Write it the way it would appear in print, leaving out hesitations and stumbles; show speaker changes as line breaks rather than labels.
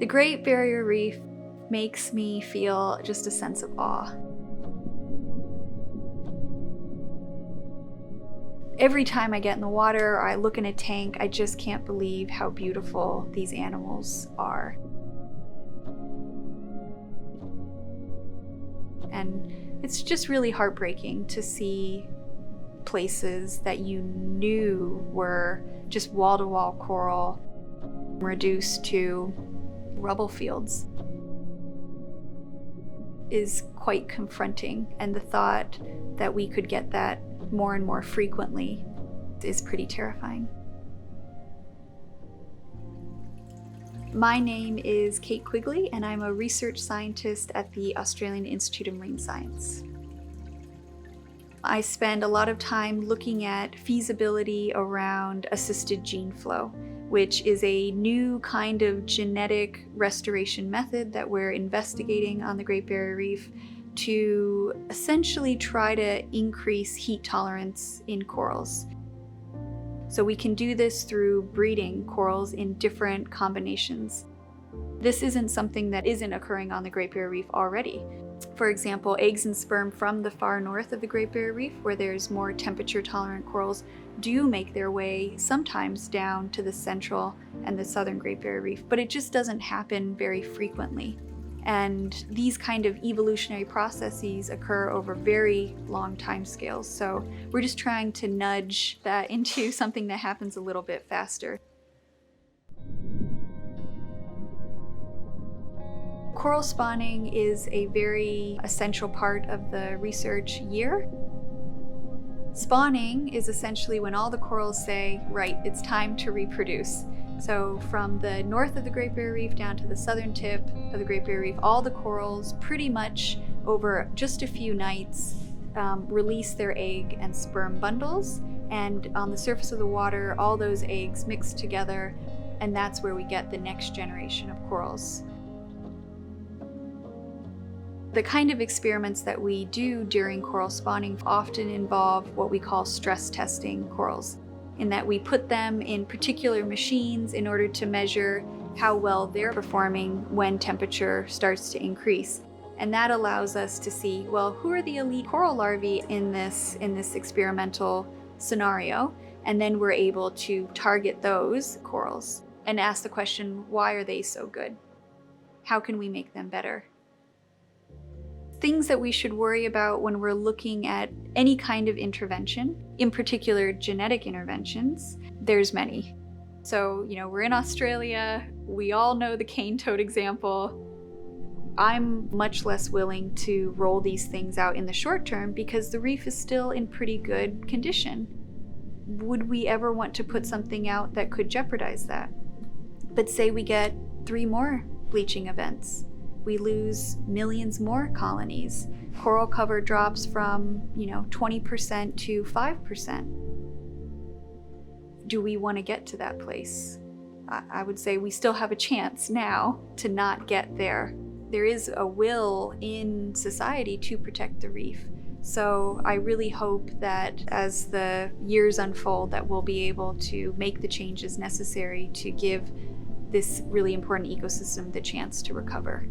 The Great Barrier Reef makes me feel just a sense of awe. Every time I get in the water or I look in a tank, I just can't believe how beautiful these animals are. And it's just really heartbreaking to see places that you knew were just wall-to-wall coral reduced to rubble fields is quite confronting, and the thought that we could get that more and more frequently is pretty terrifying. My name is Kate Quigley, and I'm a research scientist at the Australian Institute of Marine Science. I spend a lot of time looking at feasibility around assisted gene flow, which is a new kind of genetic restoration method that we're investigating on the Great Barrier Reef to essentially try to increase heat tolerance in corals. So we can do this through breeding corals in different combinations. This isn't something that isn't occurring on the Great Barrier Reef already. For example, eggs and sperm from the far north of the Great Barrier Reef, where there's more temperature-tolerant corals, do make their way sometimes down to the central and the southern Great Barrier Reef, but it just doesn't happen very frequently. And these kind of evolutionary processes occur over very long time scales, so we're just trying to nudge that into something that happens a little bit faster. Coral spawning is a very essential part of the research year. Spawning is essentially when all the corals say, right, it's time to reproduce. So from the north of the Great Barrier Reef down to the southern tip of the Great Barrier Reef, all the corals pretty much over just a few nights release their egg and sperm bundles, and on the surface of the water, all those eggs mix together, and that's where we get the next generation of corals. The kind of experiments that we do during coral spawning often involve what we call stress testing corals, in that we put them in particular machines in order to measure how well they're performing when temperature starts to increase. And that allows us to see, well, who are the elite coral larvae in this experimental scenario? And then we're able to target those corals and ask the question, why are they so good? How can we make them better? Things that we should worry about when we're looking at any kind of intervention, in particular genetic interventions, there's many. So, we're in Australia, we all know the cane toad example. I'm much less willing to roll these things out in the short term because the reef is still in pretty good condition. Would we ever want to put something out that could jeopardize that? But say we get 3 more bleaching events. We lose millions more colonies. Coral cover drops from, 20% to 5%. Do we want to get to that place? I would say we still have a chance now to not get there. There is a will in society to protect the reef. So I really hope that as the years unfold that we'll be able to make the changes necessary to give this really important ecosystem the chance to recover.